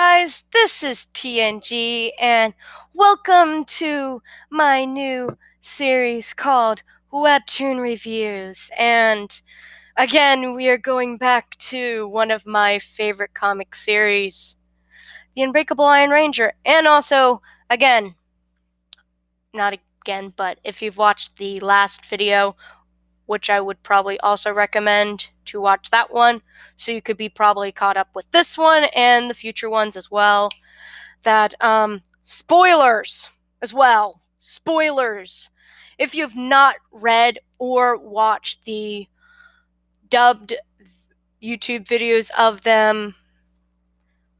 Guys, this is TNG, and welcome to my new series called Webtoon Reviews. And again, we are going back to one of my favorite comic series, the Unbreakable Iron Ranger. And also, again, not again, but if you've watched the last video, which I would probably also recommend to watch that one, so you could be probably caught up with this one and the future ones as well. That spoilers as well. Spoilers. If you've not read or watched the dubbed YouTube videos of them,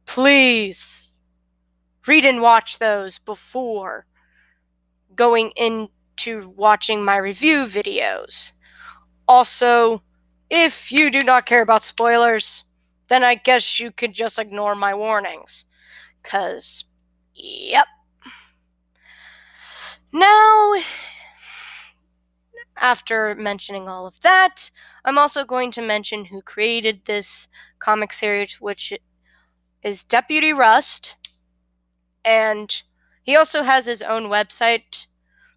please read and watch those before going into watching my review videos. Also, if you do not care about spoilers, then I guess you could just ignore my warnings. 'Cause, yep. Now, after mentioning all of that, I'm also going to mention who created this comic series, which is Deputy Rust. And he also has his own website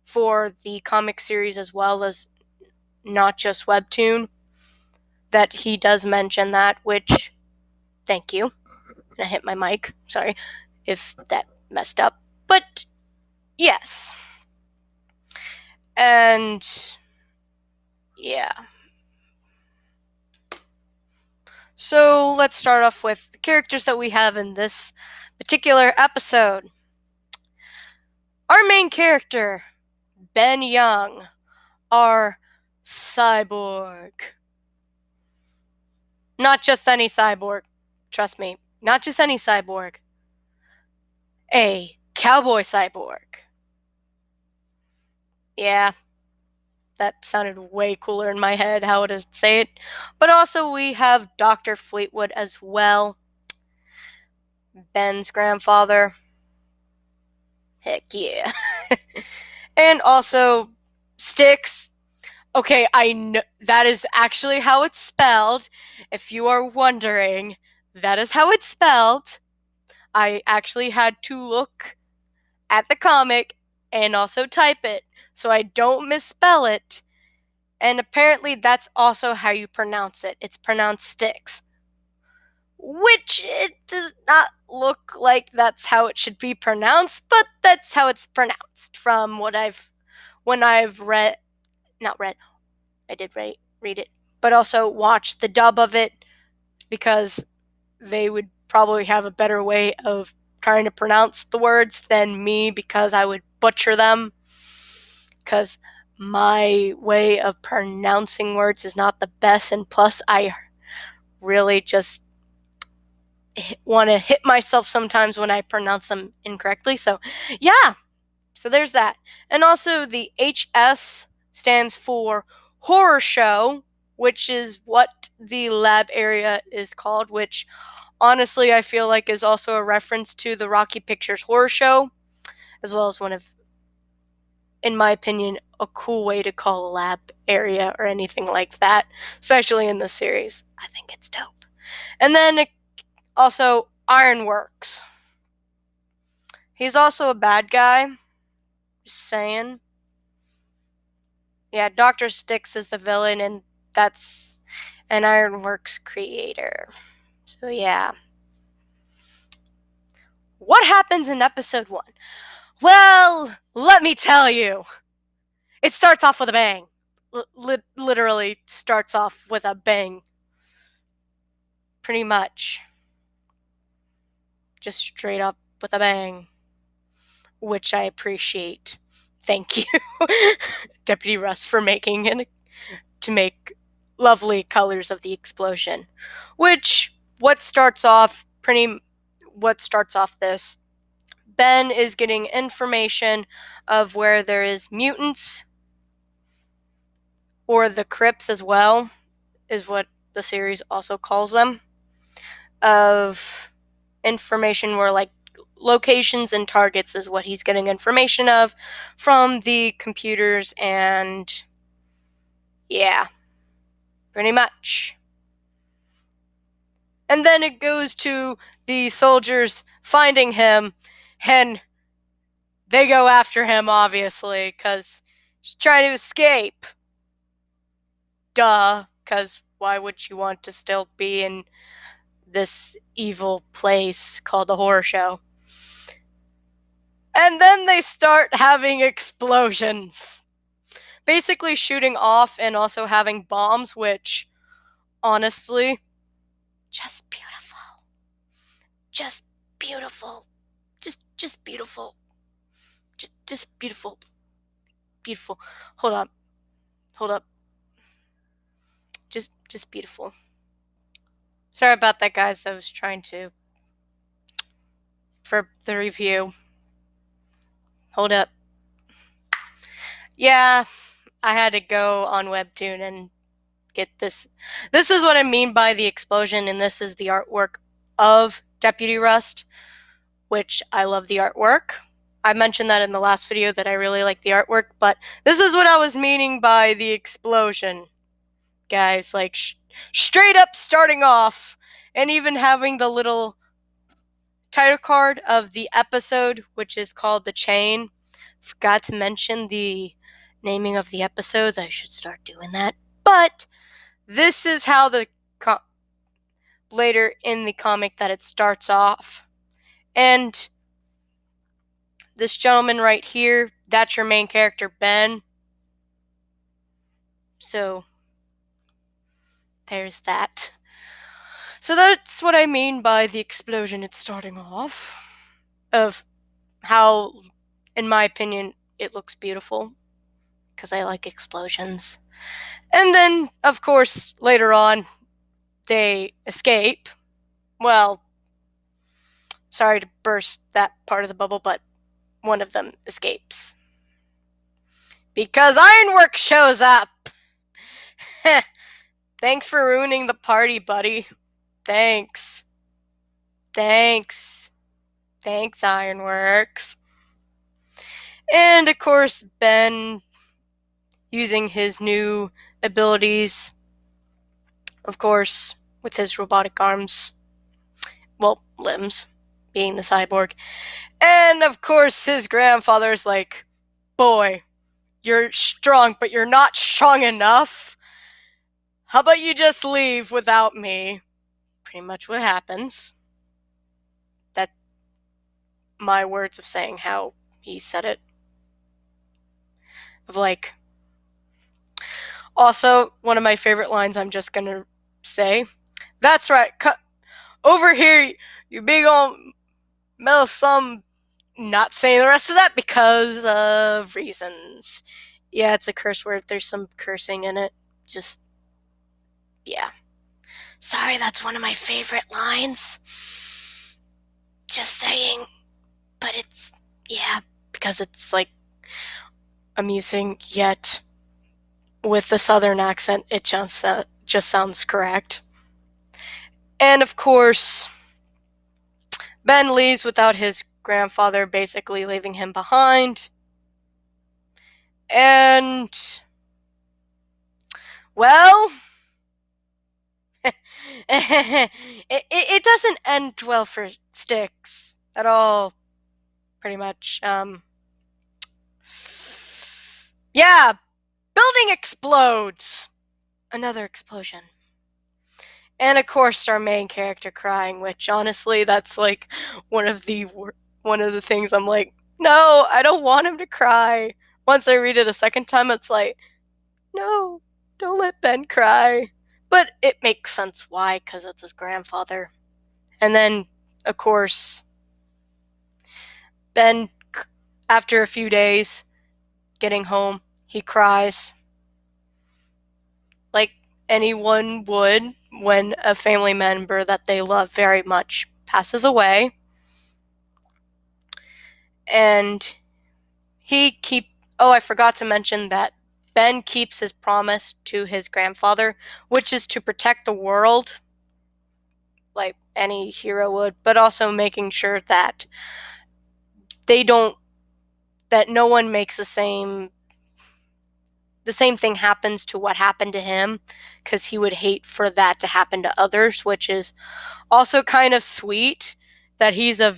for the comic series as well as not just Webtoon. That he does mention that, which, thank you. And I hit my mic, sorry if that messed up. But, yes. And, yeah. So let's start off with the characters that we have in this particular episode. Our main character, Ben Young, our cyborg. Not just any cyborg, trust me, not just any cyborg. A cowboy cyborg. Yeah, that sounded way cooler in my head how to say it. But also we have Dr. Fleetwood as well. Ben's grandfather. Heck yeah. And also Styx. Okay, I know that is actually how it's spelled. If you are wondering, that is how it's spelled. I actually had to look at the comic and also type it so I don't misspell it. And apparently that's also how you pronounce it. It's pronounced Styx. Which it does not look like that's how it should be pronounced, but that's how it's pronounced from what I've read, not read, I did read it, but also watched the dub of it, because they would probably have a better way of trying to pronounce the words than me, because I would butcher them, because my way of pronouncing words is not the best, and plus I really just want to hit myself sometimes when I pronounce them incorrectly. So yeah, so there's that. And also the HS stands for horror show, which is what the lab area is called, which honestly I feel like is also a reference to the Rocky Pictures horror show, as well as one of, in my opinion, a cool way to call a lab area or anything like that, especially in this series. I think it's dope. And then also Ironworks. He's also a bad guy. Just saying. Yeah, Dr. Styx is the villain, and that's an Ironworks creator. So yeah. What happens in episode 1? Well, let me tell you. It starts off with a bang. Literally starts off with a bang. Pretty much. Just straight up with a bang. Which I appreciate. Thank you, Deputy Russ, for making it to make lovely colors of the explosion. What starts off this, Ben is getting information of where there is mutants, or the Crips as well, is what the series also calls them, of information where, like, locations and targets is what he's getting information of from the computers, and yeah, pretty much. And then it goes to the soldiers finding him, and they go after him, obviously, because he's trying to escape. Duh, because why would you want to still be in this evil place called the horror show? And then they start having explosions. Basically shooting off and also having bombs, which, honestly, just beautiful. Just beautiful. Just beautiful. Just beautiful. Beautiful. Hold up. Hold up. Just beautiful. Sorry about that, guys. I was trying to for the review. Hold up. Yeah, I had to go on Webtoon and get this. This is what I mean by the explosion, and this is the artwork of Deputy Rust, which I love the artwork. I mentioned that in the last video that I really like the artwork, but this is what I was meaning by the explosion, guys. Like, straight up starting off, and even having the little title card of the episode, which is called The Chain. Forgot to mention the naming of the episodes. I should start doing that. But this is how the later in the comic that it starts off. And this gentleman right here, that's your main character, Ben. So there's that. So that's what I mean by the explosion it's starting off. Of how, in my opinion, it looks beautiful. Because I like explosions. And then, of course, later on, they escape. Well, sorry to burst that part of the bubble, but one of them escapes. Because Ironwork shows up! Thanks for ruining the party, buddy. Thanks. Thanks, Ironworks. And, of course, Ben, using his new abilities, of course, with his robotic arms, well, limbs, being the cyborg. And, of course, his grandfather's like, boy, you're strong, but you're not strong enough. How about you just leave without me? Pretty much what happens. That's my words of saying how he said it. Of like, also, one of my favorite lines I'm just gonna say. That's right, over here, you big old metal some. Not saying the rest of that because of reasons. Yeah, it's a curse word. There's some cursing in it. Just, yeah. Sorry, that's one of my favorite lines. Just saying. But it's, yeah, because it's like amusing, yet with the southern accent, it just sounds correct. And of course, Ben leaves without his grandfather basically leaving him behind. And, well, it doesn't end well for Styx at all, pretty much. Yeah, building explodes. Another explosion. And of course, our main character crying, which honestly, that's like one of the things I'm like, no, I don't want him to cry. Once I read it a second time, it's like, no, don't let Ben cry. But it makes sense why, because it's his grandfather. And then, of course, Ben, after a few days getting home, he cries like anyone would when a family member that they love very much passes away. And I forgot to mention that Ben keeps his promise to his grandfather, which is to protect the world like any hero would, but also making sure that that no one makes the same the same thing happens to what happened to him, because he would hate for that to happen to others, which is also kind of sweet that he's a